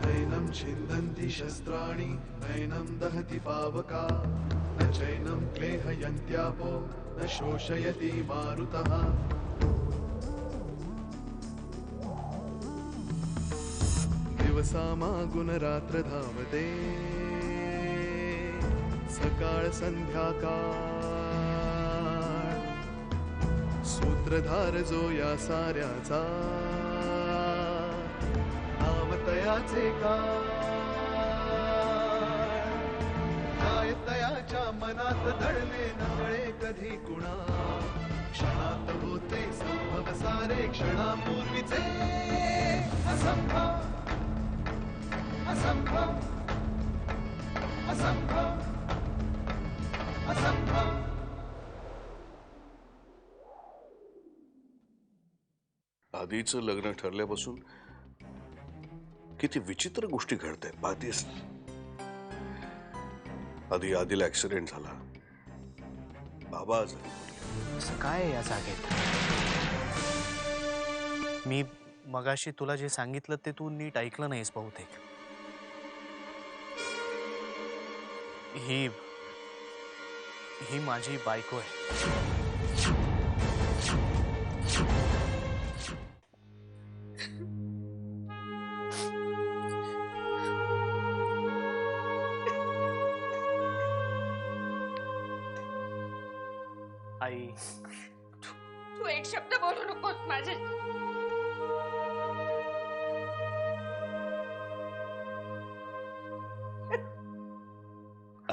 नैनं छिन्दन्ति शस्त्राणि नैनं दहति पावका न चैनं क्लेहयन्त्यापो न शोषयति मारुतः दिवसामागुणरात्र धावते सकाळ संध्याकाळ सूत्रधार जो या साऱ्याचा नावतयाचे काय तयाच्या मनात दडले नकळे कधी कुणा क्षणात होते संभव सारे क्षणापूर्वीचे असंभव असंभव असंभव असंभव. आधीचं लग्न ठरल्यापासून किती विचित्र गोष्टी घडतायत पाहतेस. आधी आधीला ऍक्सिडेंट झाला, बाबा आजारी पडले. असं काय आहे या जागेत? मी मगाशी तुला जे सांगितलं ते तू नीट ऐकलं नाहीस बहुतेक. ही माझी बायको आहे. आई, तू एक शब्द बोलू नकोस माझे.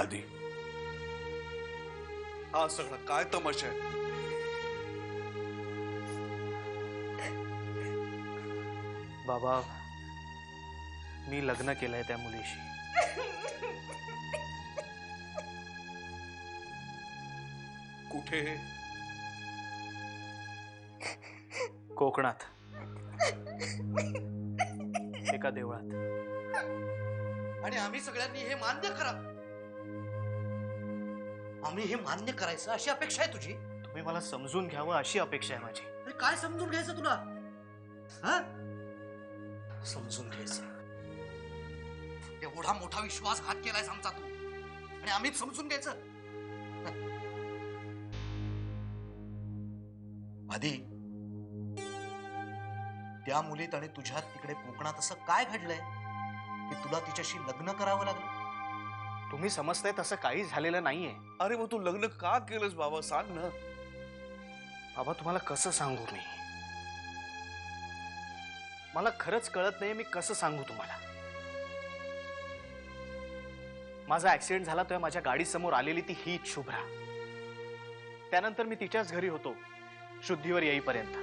आधी हा सगळा काय तमाशा आहे? बाबा, मी लग्न केलंय त्या मुलीशी. कुठे? कोकणात एका देवळात. आणि आम्ही सगळ्यांनी हे मान्य करा. आम्ही हे मान्य करायचं अशी अपेक्षा आहे तुझी? तुम्ही मला समजून घ्यावं अशी अपेक्षा आहे माझी. अरे काय समजून घ्यायचं तुला? हा, समजून घ्यायचं. एवढा मोठा विश्वासघात केलाय आमचा तू, आणि आम्हीच समजून घ्यायचं? आधी त्या मुलीत आणि तुझ्यात तिकडे कोकणात असं काय घडलंय की तुला तिच्याशी लग्न करावं लागलं? तुम्ही समजताय तसं काही झालेलं नाहीये. अरे मग तू लग्न का केलंस बाबा, सांग ना. बाबा, तुम्हाला कसं सांगू मी? मला खरंच कळत नाही मी कसं सांगू तुम्हाला. माझा ऍक्सिडेंट झाला तेव्हा माझ्या गाडीसमोर आलेली ती ही शुभ्रा. त्यानंतर मी तिच्याच घरी होतो शुद्धीवर येईपर्यंत.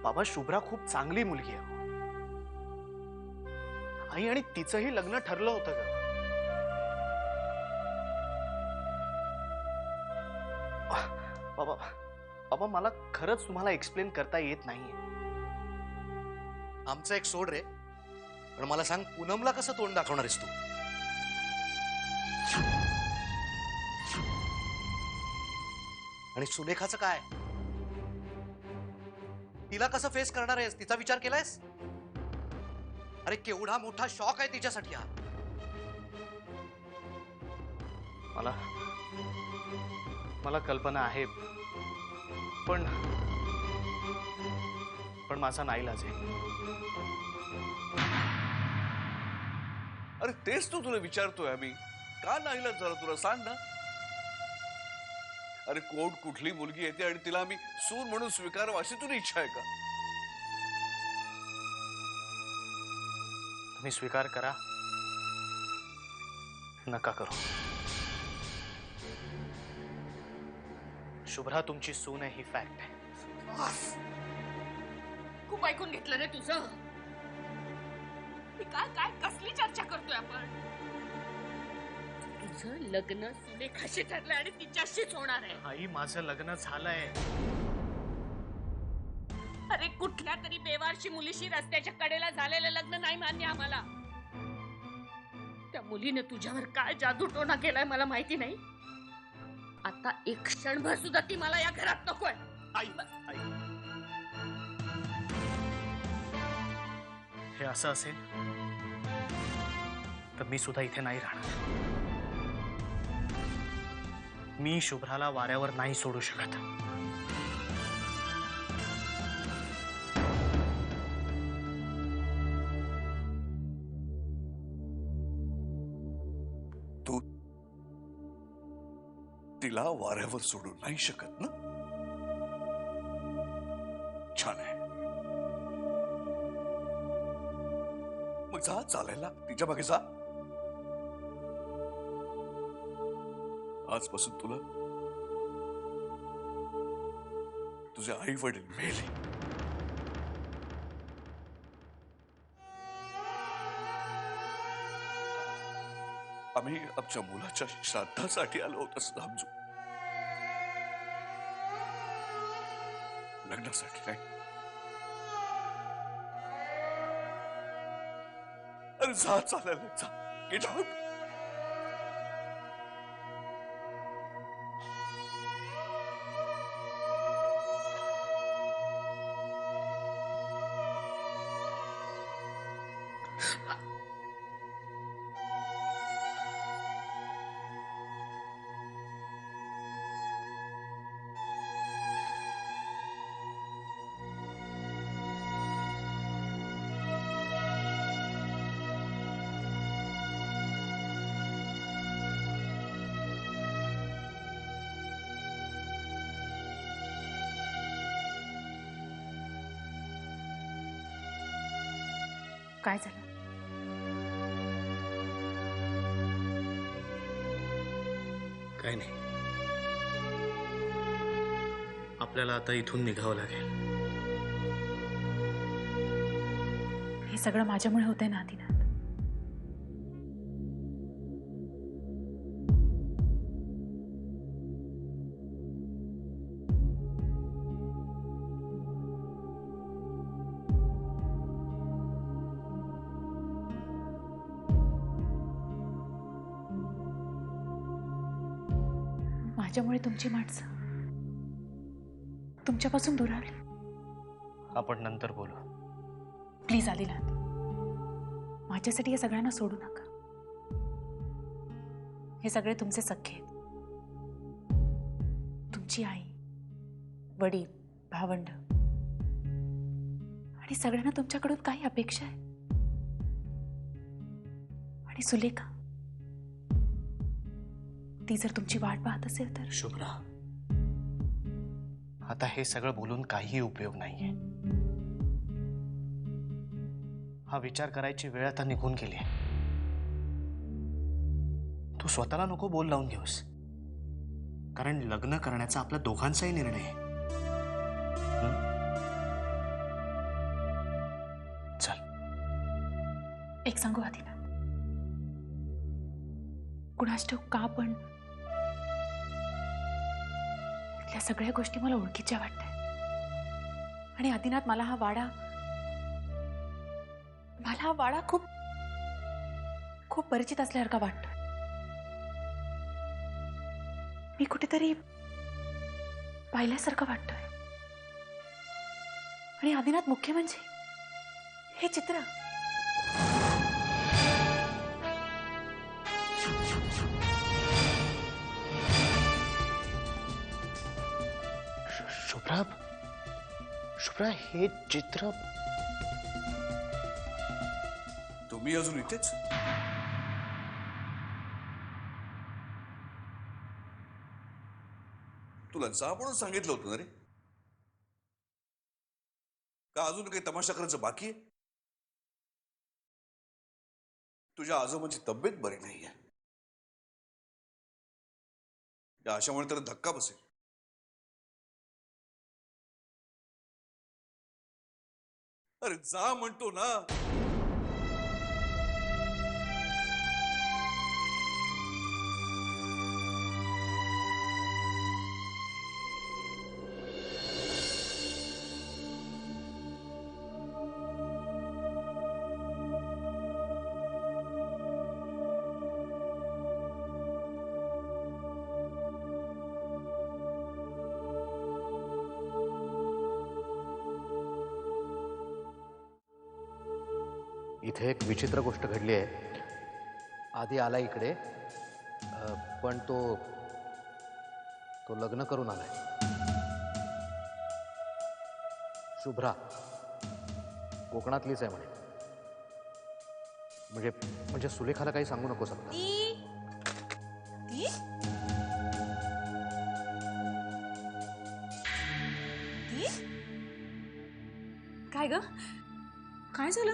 बाबा, शुभ्रा खूप चांगली मुलगी आहे आई, आणि तिचंही लग्न ठरलं होतं ग. बाबा बाबा, मला खरंच तुम्हाला एक्सप्लेन करता येत नाहीये. आमचं एक सोड रे, पण मला सांग, पूनमला कसं तोंड दाखवणार आहेस तू? आणि सुलेखाचं काय? तिला कसं फेस करणार आहेस? तिचा विचार केलायस? अरे केवढा मोठा शॉक आहे तिच्यासाठी हा. मला कल्पना आहे, पण माझा नाईलाज आहे. अरे तेच तो तुला विचारतोय आम्ही, का नाईलाज झाला तुला, सांग ना. अरे कोण कुठली मुलगी येते आणि तिला आम्ही सून म्हणून स्वीकारावं अशी तुला इच्छा आहे का? तुम्ही स्वीकार करा, नका करू. शुभ्रा तुमची सून आहे ही फॅक्ट आहे. खूप ऐकून घेतलं रे तुझं. काय काय कसली चर्चा करतोय आपण? तुझं लग्न सुलेखाशी ठरलंय आणि तिच्याशीच होणार आहे. आई, माझं लग्न झालंय. अरे कुठल्या तरी बेवारशी मुलीशी रस्त्याच्या कडेला झालेलं लग्न नाही मान्य आम्हाला. त्या मुलीने तुझ्यावर काय जादूटोणा केलाय मला माहिती नाही. आता एक क्षणभर सुद्धा ती मला या घरात नकोय. आई, आई, हे असं असेल तर मी सुद्धा इथे नाही राहणार. मी शुभ्राला वाऱ्यावर नाही सोडू शकत. तू तिला वाऱ्यावर सोडू नाही शकत ना? छान आहे. मग जा चालायला तिच्या मागे जा. आजपासून तुला तुझे आई वडील मेले. आम्ही आमच्या मुलाच्या श्राद्धासाठी आलो होतो समजू, लग्नासाठी नाही. अरे जा चालायला जा. Get out. काय झालं? काय नाही. आपल्याला आता इथून निघावं लागेल. हे सगळं माझ्यामुळे होतंय ना आदिनाथ. माझ्यामुळे तुमची माणसं तुमच्यापासून दुरावली. आपण नंतर बोलू. प्लीज आदिनाथ, माझ्यासाठी या सगळ्यांना सोडू नका. हे सगळे तुमचे सख्खे आहेत. तुमची आई, वडील, भावंड आणि सगळ्यांना तुमच्याकडून काही अपेक्षा आहे. आणि सुलेखा, ती जर तुमची वाट पाहत असेल तर. शुभ्रा, आता हे सगळं बोलून काही उपयोग नाहीये. हा विचार करायची वेळ आता निघून गेली आहे. तू स्वतःला नको बोल लावून घेऊस, कारण लग्न करण्याचा आपल्या दोघांचाही निर्णय आहे. चल. एक सांगू आदिनाथ, कुणास ठाऊक का पण या सगळ्या गोष्टी मला ओळखीच्या वाटतात. आणि आदिनाथ, मला हा वाडा खूप खूप परिचित असल्यासारखा वाटतो. मी कुठेतरी पाहिल्यासारखं वाटतोय. आणि आदिनाथ, मुख्य म्हणजे हे चित्र. शुभ्रा, शुभ्रा, हे चित्र. तुम्ही अजून इथेच? तुला जा म्हणून सांगितलं होतं ना रे. का अजून काही तमाशा करायचं बाकी आहे? तुझ्या आजोबांची तब्येत बरी नाहीये. या अशामुळे तर धक्का बसेल. अरे जा म्हणतो ना. इथे एक विचित्र गोष्ट घडली आहे. आधी आला इकडे, पण तो लग्न करून आलाय. शुभ्रा कोकणातलीच आहे म्हणे. म्हणजे म्हणजे सुलेखाला काही सांगू नकोस आता. काय ग? काय झालं?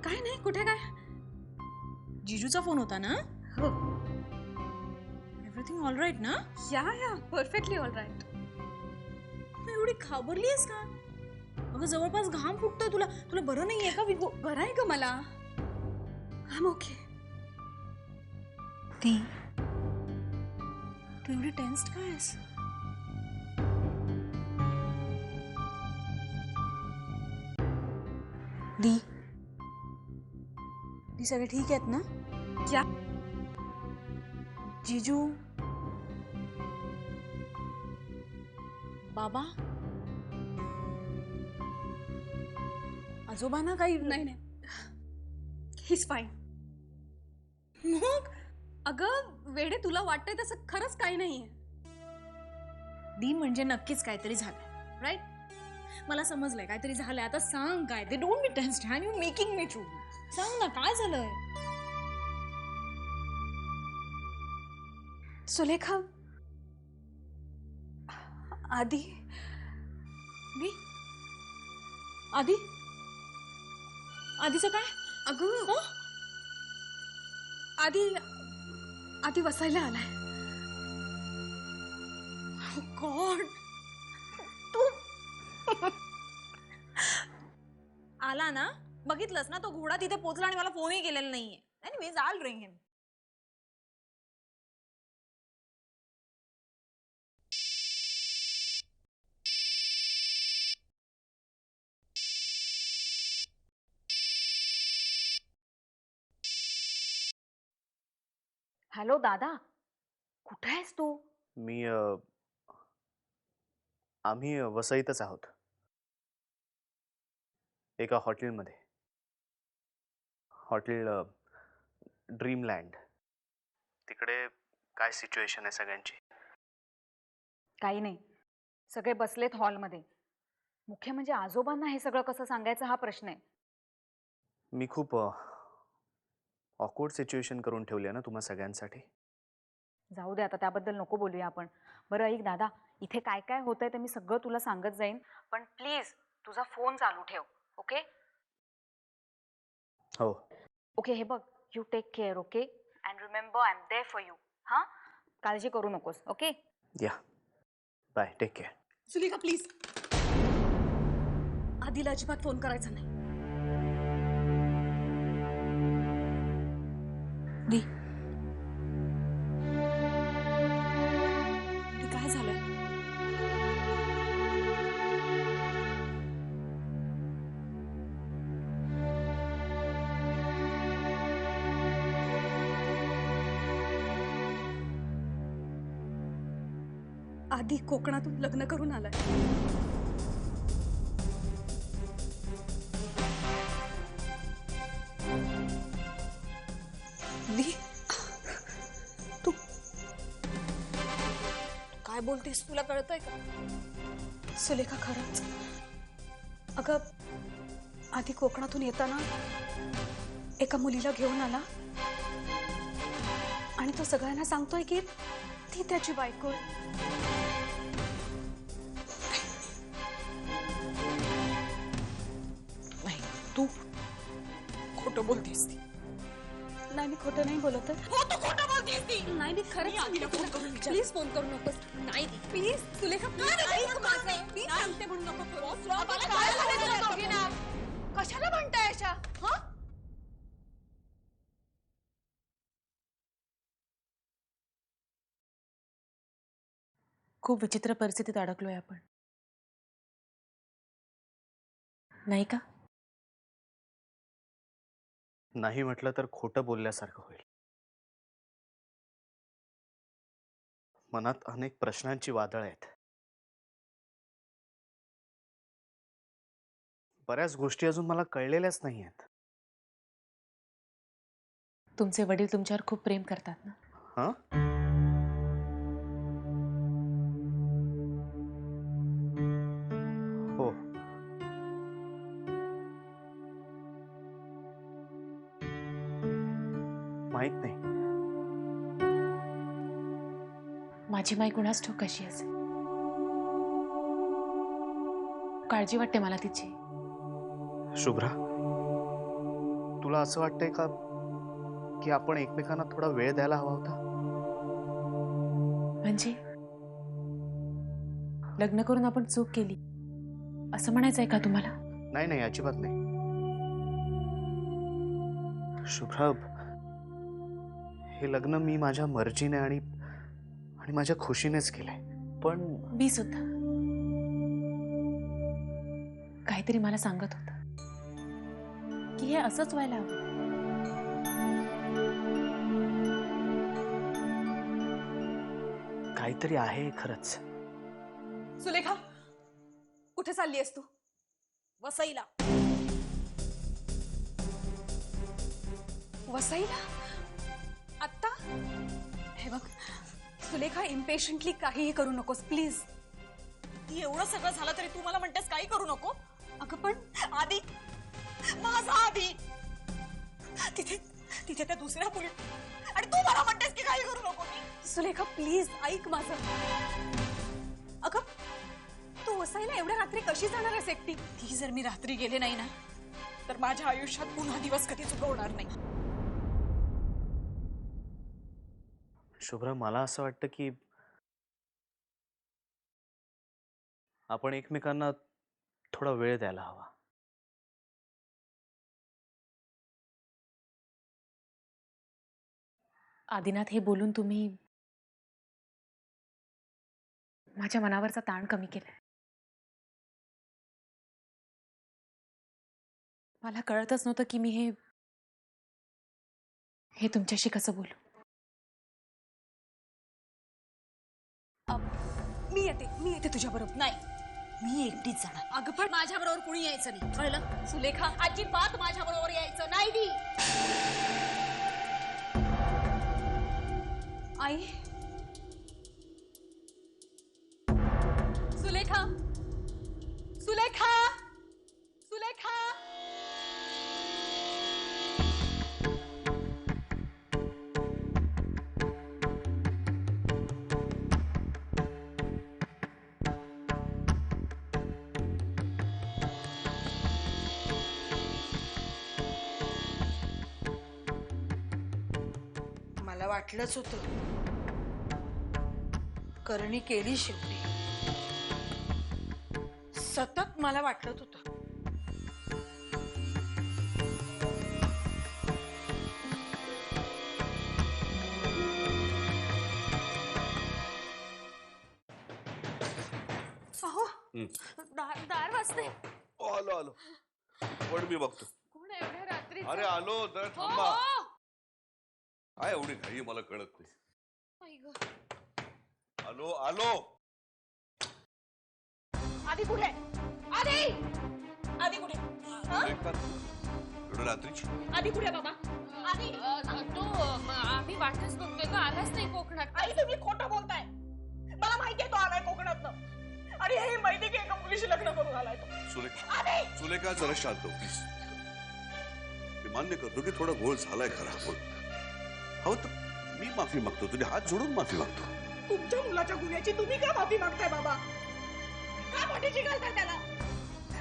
काय नाही, कुठे काय? जीजूचा फोन होता ना? हो. एव्हरीथिंग ऑल राईट ना? या परफेक्टली ऑल राईट. तू एवढी घाबरली आहेस का? अगं जवळपास घाम फुटतोय तुला. तुला बरं नाहीये का विभू? बरं आहे ग मला. आम ओके. ती तू एवढी टेन्स्ड काय आहेस? दी सगळे ठीक आहेत ना? क्या? जीजू बाबा आजोबांना काही नाही हिज फाईन. मग अगं वेडे, तुला वाटतंय तसं खरंच काही नाहीये. दी म्हणजे नक्कीच काहीतरी झालंय, राईट? मला समजलंय काहीतरी झालंय. आता सांग काय ते. Don't be tensed and you making me true. सांग ना काय झालंय? सुलेखा, आधी दी आधी आधीचं काय? अगं आधी वसायला आलाय. गॉड आला ना? बघितलंस ना, तो घोडा तिथे पोहोचला आणि मला फोनही केलेला नाहीये. एनिवेज आल रिंग हिम. हॅलो दादा, कुठे आहेस तू? आम्ही वसईतच आहोत, एका हॉटेलमध्ये. Hotel Dreamland. तिकडे काय सिच्युएशन आहे सगळ्यांची? काही नाही, सगळे बसलेत हॉलमध्ये. मुख्य म्हणजे आजोबांना हे सगळं कसं सांगायचं हा प्रश्न आहे. मी खूप ऑकवर्ड सिच्युएशन करून ठेवली आहे ना तुम्हा सगळ्यांसाठी. जाऊ दे आता, त्याबद्दल नको बोलूया आपण. बरं ऐक दादा, इथे काय काय होतंय ते मी सगळं तुला सांगत जाईन, पण प्लीज तुझा फोन चालू ठेव. ओके? हो. ओके, हे बघ, you take care. Okay? And remember I am there for you. हां, काळजी करू नकोस. Okay? Yeah, bye, take care. Sulekha please, आधीला अजिबात फोन करायचा नाही. दी काय झालंय? आधी कोकणातून लग्न करून आलाय. दी तू काय बोलतेस? तुला कळतंय का? सुलेखा खरंच. अगं आधी कोकणातून येताना एका मुलीला घेऊन आला आणि तो सगळ्यांना सांगतोय की ती त्याची बायको आहे. नाही, तू खोटं बोलतेस. ती नाही, मी खोटं नाही बोलत. हो, तू खोटं बोलतेस. ती नाही, मी खरंच आधीला फोन करून विचार. प्लीज फोन करू नकोस. नाही दी प्लीज सुलेखा, ऐक माझं. मी सांगते म्हणून नको करू. आम्हाला काय झालं तुला दोघींना? कशाला म्हणताय अशा? हा, खूप विचित्र परिस्थितीत अडकलोय आपण, नाही का? नाही म्हटलं तर खोटं बोलल्यासारखं होईल. मनात अनेक प्रश्नांची वादळ आहेत. बऱ्याच गोष्टी अजून मला कळलेल्याच नाही आहेत. तुमचे वडील तुमच्यावर खूप प्रेम करतात ना. हा? हो. माहित नाही. माझी माई कुणास ठाऊक कशी असेल. काळजी वाटते मला तिची. शुभ्रा, तुला असं वाटतंय का की आपण एकमेकांना थोडा वेळ द्यायला हवा होता? म्हणजे लग्न करून आपण चूक केली असं म्हणायचंय का तुम्हाला? नाही नाही, अजिबात नाही. शुभ्रा, हे लग्न मी माझ्या मर्जीने आणि माझ्या खुशीनेच केलंय. पण मी सुद्धा काहीतरी मला सांगत होता की हे असंच व्हायला हवं. काहीतरी आहे खरंच. सुलेखा, कुठे चालली आहेस तू? वसईला. वसईला? आत्ता? हे बघ सुलेखा, इम्पेशंटली काहीही करू नकोस प्लीज. ती एवढं सगळं झालं तरी तू मला म्हणतेस काही करू नको? अगं पण आधी, माझा आधी तिथे तिथे त्या दुसऱ्या मुली, आणि तू मला म्हणतेस की काही करू नको. सुलेखा प्लीज ऐक माझं. अगं तू वसईला एवढ्या रात्री कशी जाणार आहेस एकटी? ती जर मी रात्री गेले नाही ना तर माझ्या आयुष्यात पुन्हा दिवस कधीच उगवणार नाही. शुभ्रा, मला असं वाटतं की आपण एकमेकांना थोडा वेळ द्यायला हवा. आदिनाथ, हे बोलून तुम्ही माझ्या मनावरचा ताण कमी केलाय. मला कळतच नव्हतं की मी हे तुमच्याशी कसं बोलू. मी येते तुझ्या बरोबर. नाही, मी एकटीच जाणार. अगं पण माझ्या बरोबर कुणी यायचं नाही, कळलं? सुलेखा, अजिबात माझ्या बरोबर यायचं नाही. दी आई, सुलेखा, सुलेखा, सुलेखा. मला वाटलंच होतं, करणी केली शेवटी. सतत मला वाटत होतं. अहो, दार वाजते. आलो आलो, पण मी बघतो. कोण आहे एवढ्या रात्री? अरे आलो, जरा थांबा. काय एवढी घाई मला कळत नाही. आलो आलो. आधी कुठे? आधी आधी कुठे? एवढं रात्रीची आधी कुठे बाबा? आधी तो आम्ही वाटच बघतोय का आलाच नाही कोकणात. आई तुम्ही खोटं बोलताय. मला माहितीये तो आलाय कोकणातनं, आणि हे माहिती की एका मुलीशी लग्न करून आलाय तो. सुलेखा, सुलेखा जरा शांत हो प्लीज. मी मान्य करतो की थोडा घोळ झालाय खरा, पण हो तर मी माफी मागतो, तुझे हात जोडून माफी मागतो. तुमच्या मुलाच्या गुन्ह्याची तुम्ही का माफी मागताय बाबा? का पाठीशी घालताय त्याला?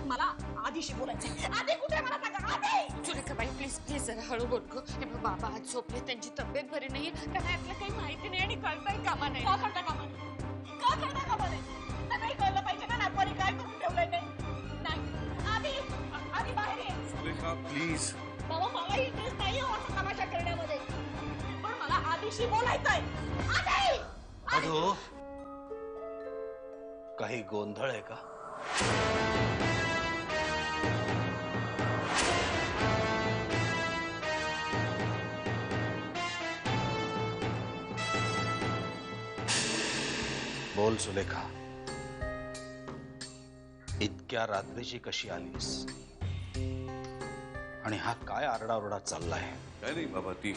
मला आधीशी बोलायचंय. आधी कुठे मला सांगा. आधी सुरेखाबाई, प्लीज प्लीज जरा हळू बोल गं. हे बघ, बाबा आज झोपले, त्यांची तब्येत बरी नाहीये, त्यांना यातलं काही माहिती नाही आणि कळताय कामा नाही. का कळता कामा नाही? का कळता कामा नाही? नाही कळलं पाहिजे ना नागवानी काय करून ठेवलंय ते. नाही, आधी आधी बाहेर ये. सुलेखा प्लीज. बाबा, मला इंटरेस्ट नाही असं तमाशा करण्यामध्ये, पण मला आधीशी बोलायचंय. आधी अगं, काही गोंधळ आहे का? बोल सुलेखा, इतक्या रात्रीची कशी आलीस? आणि हा काय आरडाओरडा चाललाय? काय नाही बाबा, ती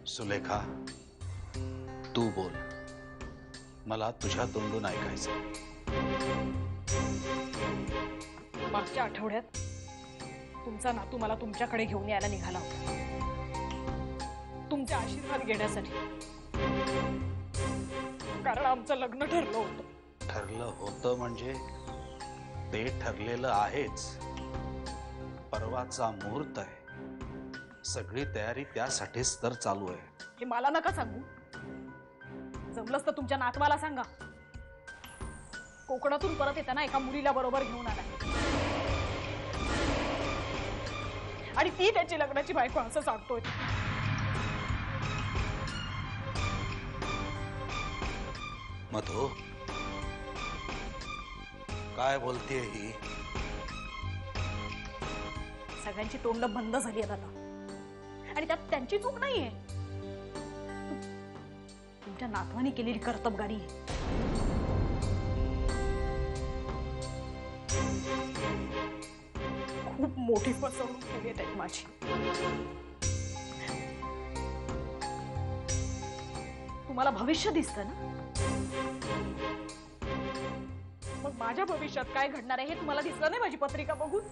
सुलेखा, तू बोल, मला तुझ्या तोंडून ऐकायचं. मागच्या आठवड्यात तुमचा नातू मला तुमच्याकडे घेऊन यायला निघाला होता, तुमचे आशीर्वाद घेण्यासाठी. कारण आमचं लग्न ठरलं होतं. ठरलं होतं म्हणजे ते ठरलेलं आहेच. परवाचा मुहूर्त आहे, सगळी तयारी त्यासाठीच तर चालू आहे. हे मला नका सांगू. जमलंच तर तुमच्या नातवाला सांगा. कोकणातून परत येताना एका मुलीला बरोबर घेऊन आला आणि ती त्याची लग्नाची बायको असं सांगतोय. मधू, काय बोलतेय ही? सगळ्यांची तोंड बंद झाली आहे दादा, आणि त्यात त्यांची चूक नाहीये. तुमच्या नातवाने केलेली कर्तबगारी आहे. खूप मोठी फसवणूक केली आहे त्यात माझी. तुम्हाला भविष्य दिसतं ना, मग माझ्या भविष्यात काय घडणार आहे हे तुम्हाला दिसलं नाही माझी पत्रिका बघून?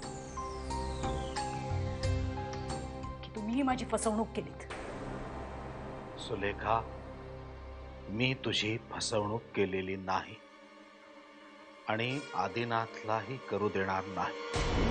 की तुम्हीही माझी फसवणूक केलीत? सुलेखा, मी तुझी फसवणूक केलेली नाही आणि आदिनाथलाही करू देणार नाही.